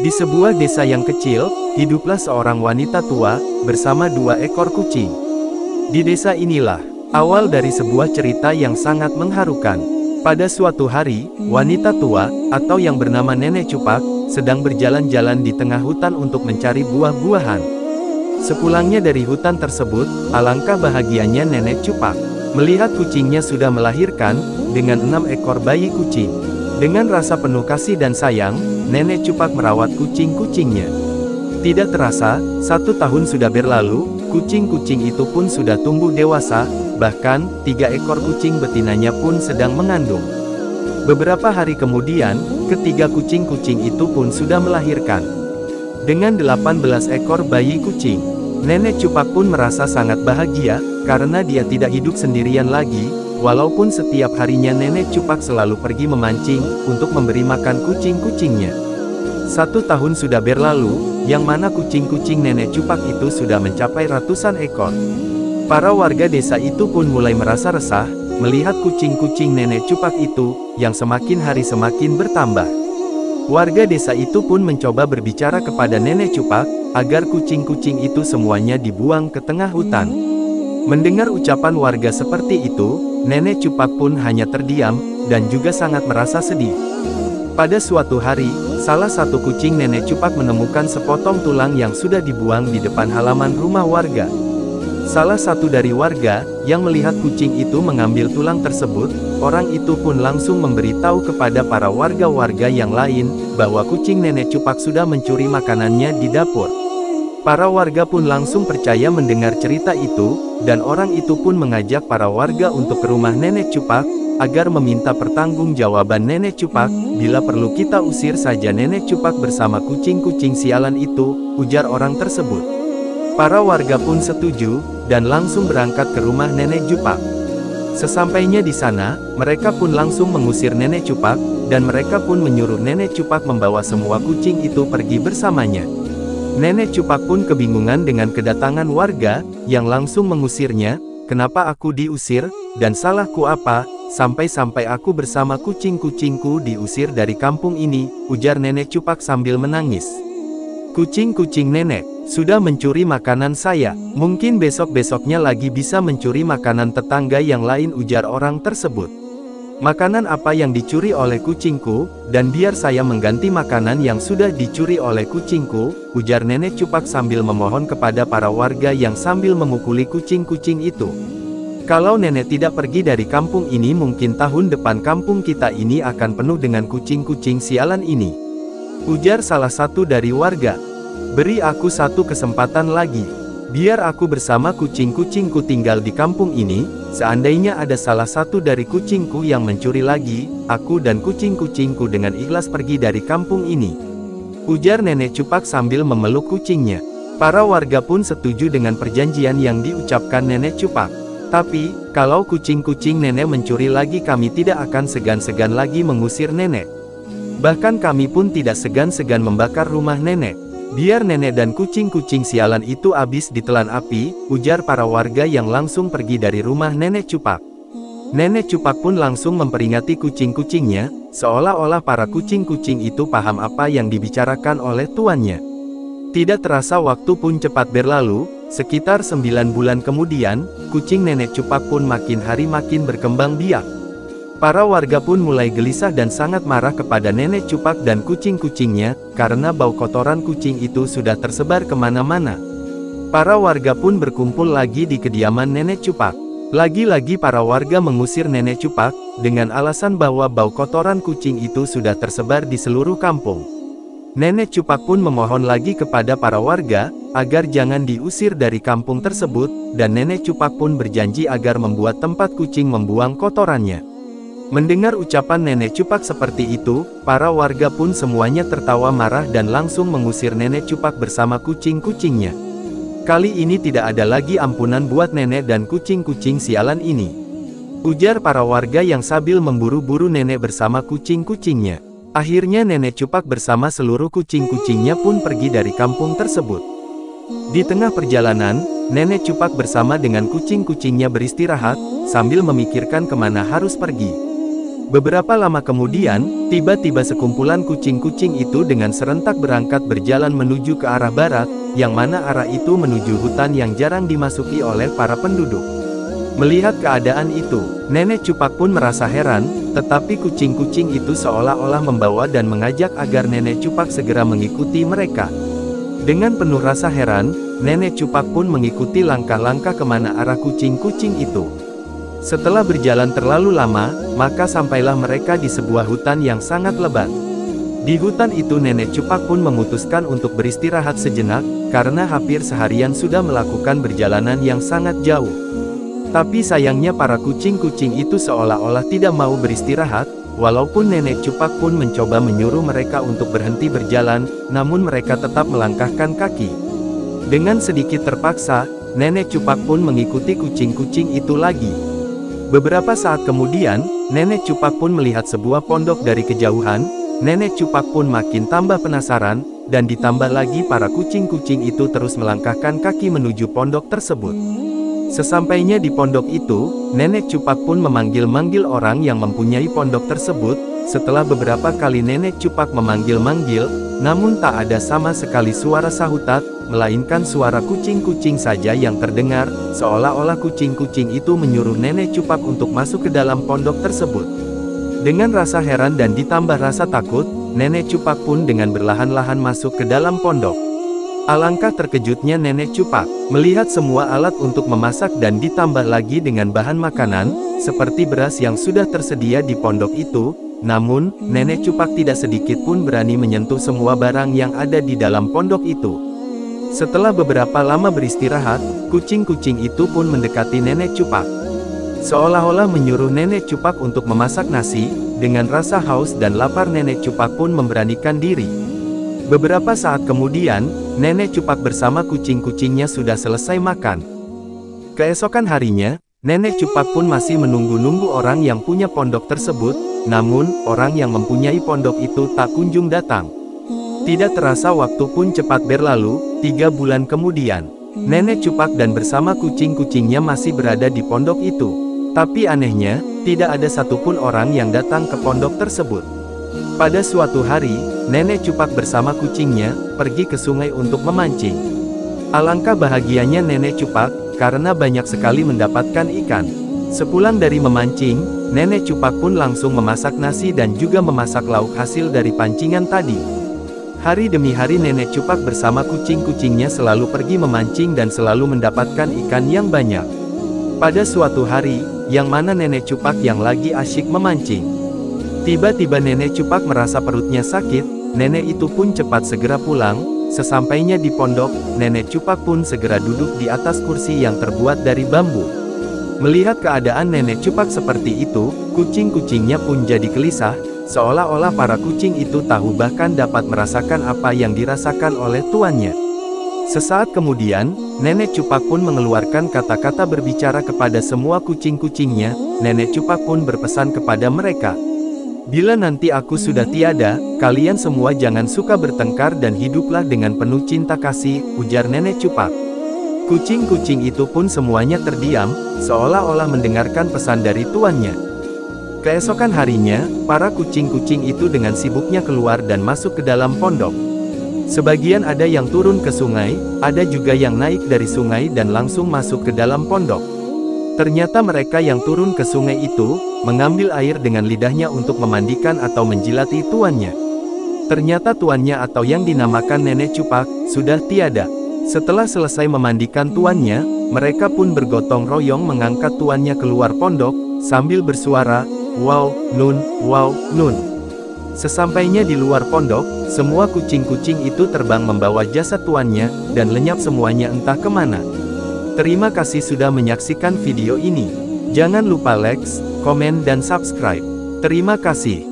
Di sebuah desa yang kecil, hiduplah seorang wanita tua, bersama 2 ekor kucing. Di desa inilah, awal dari sebuah cerita yang sangat mengharukan. Pada suatu hari, wanita tua, atau yang bernama Nenek Cupak, sedang berjalan-jalan di tengah hutan untuk mencari buah-buahan. Sepulangnya dari hutan tersebut, alangkah bahagianya Nenek Cupak melihat kucingnya sudah melahirkan, dengan 6 ekor bayi kucing. Dengan rasa penuh kasih dan sayang, Nenek Cupak merawat kucing-kucingnya. Tidak terasa, 1 tahun sudah berlalu, kucing-kucing itu pun sudah tumbuh dewasa, bahkan, 3 ekor kucing betinanya pun sedang mengandung. Beberapa hari kemudian, ketiga kucing-kucing itu pun sudah melahirkan. Dengan 18 ekor bayi kucing, Nenek Cupak pun merasa sangat bahagia, karena dia tidak hidup sendirian lagi, walaupun setiap harinya Nenek Cupak selalu pergi memancing, untuk memberi makan kucing-kucingnya. 1 tahun sudah berlalu, yang mana kucing-kucing Nenek Cupak itu sudah mencapai ratusan ekor. Para warga desa itu pun mulai merasa resah, melihat kucing-kucing Nenek Cupak itu, yang semakin hari semakin bertambah. Warga desa itu pun mencoba berbicara kepada Nenek Cupak, agar kucing-kucing itu semuanya dibuang ke tengah hutan. Mendengar ucapan warga seperti itu, Nenek Cupak pun hanya terdiam, dan juga sangat merasa sedih. Pada suatu hari, salah satu kucing Nenek Cupak menemukan sepotong tulang yang sudah dibuang di depan halaman rumah warga. Salah satu dari warga, yang melihat kucing itu mengambil tulang tersebut, orang itu pun langsung memberitahu kepada para warga-warga yang lain, bahwa kucing Nenek Cupak sudah mencuri makanannya di dapur. Para warga pun langsung percaya mendengar cerita itu, dan orang itu pun mengajak para warga untuk ke rumah Nenek Cupak, agar meminta pertanggungjawaban Nenek Cupak, bila perlu kita usir saja Nenek Cupak bersama kucing-kucing sialan itu, ujar orang tersebut. Para warga pun setuju, dan langsung berangkat ke rumah Nenek Cupak. Sesampainya di sana, mereka pun langsung mengusir Nenek Cupak, dan mereka pun menyuruh Nenek Cupak membawa semua kucing itu pergi bersamanya. Nenek Cupak pun kebingungan dengan kedatangan warga, yang langsung mengusirnya. Kenapa aku diusir, dan salahku apa, sampai-sampai aku bersama kucing-kucingku diusir dari kampung ini, ujar Nenek Cupak sambil menangis. Kucing-kucing nenek, sudah mencuri makanan saya, mungkin besok-besoknya lagi bisa mencuri makanan tetangga yang lain, ujar orang tersebut. Makanan apa yang dicuri oleh kucingku, dan biar saya mengganti makanan yang sudah dicuri oleh kucingku, ujar Nenek Cupak sambil memohon kepada para warga yang sambil memukuli kucing-kucing itu. Kalau nenek tidak pergi dari kampung ini, mungkin tahun depan kampung kita ini akan penuh dengan kucing-kucing sialan ini, ujar salah satu dari warga. Beri aku 1 kesempatan lagi. Biar aku bersama kucing-kucingku tinggal di kampung ini, seandainya ada salah satu dari kucingku yang mencuri lagi, aku dan kucing-kucingku dengan ikhlas pergi dari kampung ini, ujar Nenek Cupak sambil memeluk kucingnya. Para warga pun setuju dengan perjanjian yang diucapkan Nenek Cupak. Tapi, kalau kucing-kucing nenek mencuri lagi, kami tidak akan segan-segan lagi mengusir nenek. Bahkan kami pun tidak segan-segan membakar rumah nenek. Biar nenek dan kucing-kucing sialan itu habis ditelan api, ujar para warga yang langsung pergi dari rumah Nenek Cupak. Nenek Cupak pun langsung memperingati kucing-kucingnya, seolah-olah para kucing-kucing itu paham apa yang dibicarakan oleh tuannya. Tidak terasa waktu pun cepat berlalu, sekitar 9 bulan kemudian, kucing Nenek Cupak pun makin hari makin berkembang biak. Para warga pun mulai gelisah dan sangat marah kepada Nenek Cupak dan kucing-kucingnya, karena bau kotoran kucing itu sudah tersebar kemana-mana. Para warga pun berkumpul lagi di kediaman Nenek Cupak. Lagi-lagi para warga mengusir Nenek Cupak, dengan alasan bahwa bau kotoran kucing itu sudah tersebar di seluruh kampung. Nenek Cupak pun memohon lagi kepada para warga, agar jangan diusir dari kampung tersebut, dan Nenek Cupak pun berjanji agar membuat tempat kucing membuang kotorannya. Mendengar ucapan Nenek Cupak seperti itu, para warga pun semuanya tertawa marah dan langsung mengusir Nenek Cupak bersama kucing-kucingnya. Kali ini tidak ada lagi ampunan buat nenek dan kucing-kucing sialan ini, ujar para warga yang sambil memburu-buru nenek bersama kucing-kucingnya. Akhirnya Nenek Cupak bersama seluruh kucing-kucingnya pun pergi dari kampung tersebut. Di tengah perjalanan, Nenek Cupak bersama dengan kucing-kucingnya beristirahat, sambil memikirkan kemana harus pergi. Beberapa lama kemudian, tiba-tiba sekumpulan kucing-kucing itu dengan serentak berangkat berjalan menuju ke arah barat, yang mana arah itu menuju hutan yang jarang dimasuki oleh para penduduk. Melihat keadaan itu, Nenek Cupak pun merasa heran, tetapi kucing-kucing itu seolah-olah membawa dan mengajak agar Nenek Cupak segera mengikuti mereka. Dengan penuh rasa heran, Nenek Cupak pun mengikuti langkah-langkah kemana arah kucing-kucing itu. Setelah berjalan terlalu lama, maka sampailah mereka di sebuah hutan yang sangat lebat. Di hutan itu Nenek Cupak pun memutuskan untuk beristirahat sejenak, karena hampir seharian sudah melakukan perjalanan yang sangat jauh. Tapi sayangnya para kucing-kucing itu seolah-olah tidak mau beristirahat, walaupun Nenek Cupak pun mencoba menyuruh mereka untuk berhenti berjalan, namun mereka tetap melangkahkan kaki. Dengan sedikit terpaksa, Nenek Cupak pun mengikuti kucing-kucing itu lagi. Beberapa saat kemudian, Nenek Cupak pun melihat sebuah pondok dari kejauhan. Nenek Cupak pun makin tambah penasaran, dan ditambah lagi para kucing-kucing itu terus melangkahkan kaki menuju pondok tersebut. Sesampainya di pondok itu, Nenek Cupak pun memanggil-manggil orang yang mempunyai pondok tersebut. Setelah beberapa kali Nenek Cupak memanggil-manggil, namun tak ada sama sekali suara sahutat, melainkan suara kucing-kucing saja yang terdengar, seolah-olah kucing-kucing itu menyuruh Nenek Cupak untuk masuk ke dalam pondok tersebut. Dengan rasa heran dan ditambah rasa takut, Nenek Cupak pun dengan berlahan-lahan masuk ke dalam pondok. Alangkah terkejutnya Nenek Cupak, melihat semua alat untuk memasak dan ditambah lagi dengan bahan makanan, seperti beras yang sudah tersedia di pondok itu. Namun, Nenek Cupak tidak sedikit pun berani menyentuh semua barang yang ada di dalam pondok itu. Setelah beberapa lama beristirahat, kucing-kucing itu pun mendekati Nenek Cupak. Seolah-olah menyuruh Nenek Cupak untuk memasak nasi. Dengan rasa haus dan lapar Nenek Cupak pun memberanikan diri. Beberapa saat kemudian, Nenek Cupak bersama kucing-kucingnya sudah selesai makan. Keesokan harinya, Nenek Cupak pun masih menunggu-nunggu orang yang punya pondok tersebut, namun, orang yang mempunyai pondok itu tak kunjung datang. Tidak terasa waktu pun cepat berlalu, 3 bulan kemudian. Nenek Cupak dan bersama kucing-kucingnya masih berada di pondok itu. Tapi anehnya, tidak ada satupun orang yang datang ke pondok tersebut. Pada suatu hari, Nenek Cupak bersama kucingnya, pergi ke sungai untuk memancing. Alangkah bahagianya Nenek Cupak, karena banyak sekali mendapatkan ikan. Sepulang dari memancing, Nenek Cupak pun langsung memasak nasi dan juga memasak lauk hasil dari pancingan tadi. Hari demi hari Nenek Cupak bersama kucing-kucingnya selalu pergi memancing dan selalu mendapatkan ikan yang banyak. Pada suatu hari, yang mana Nenek Cupak yang lagi asyik memancing. Tiba-tiba Nenek Cupak merasa perutnya sakit, nenek itu pun cepat segera pulang. Sesampainya di pondok, Nenek Cupak pun segera duduk di atas kursi yang terbuat dari bambu. Melihat keadaan Nenek Cupak seperti itu, kucing-kucingnya pun jadi gelisah, seolah-olah para kucing itu tahu bahkan dapat merasakan apa yang dirasakan oleh tuannya. Sesaat kemudian, Nenek Cupak pun mengeluarkan kata-kata berbicara kepada semua kucing-kucingnya. Nenek Cupak pun berpesan kepada mereka, "Bila nanti aku sudah tiada, kalian semua jangan suka bertengkar dan hiduplah dengan penuh cinta kasih," ujar Nenek Cupak. Kucing-kucing itu pun semuanya terdiam, seolah-olah mendengarkan pesan dari tuannya. Keesokan harinya, para kucing-kucing itu dengan sibuknya keluar dan masuk ke dalam pondok. Sebagian ada yang turun ke sungai, ada juga yang naik dari sungai dan langsung masuk ke dalam pondok. Ternyata mereka yang turun ke sungai itu, mengambil air dengan lidahnya untuk memandikan atau menjilati tuannya. Ternyata tuannya atau yang dinamakan Nenek Cupak, sudah tiada. Setelah selesai memandikan tuannya, mereka pun bergotong royong mengangkat tuannya keluar pondok, sambil bersuara, "Wow, Nun, wow, Nun." Sesampainya di luar pondok, semua kucing-kucing itu terbang membawa jasad tuannya, dan lenyap semuanya entah kemana. Terima kasih sudah menyaksikan video ini. Jangan lupa like, komen dan subscribe. Terima kasih.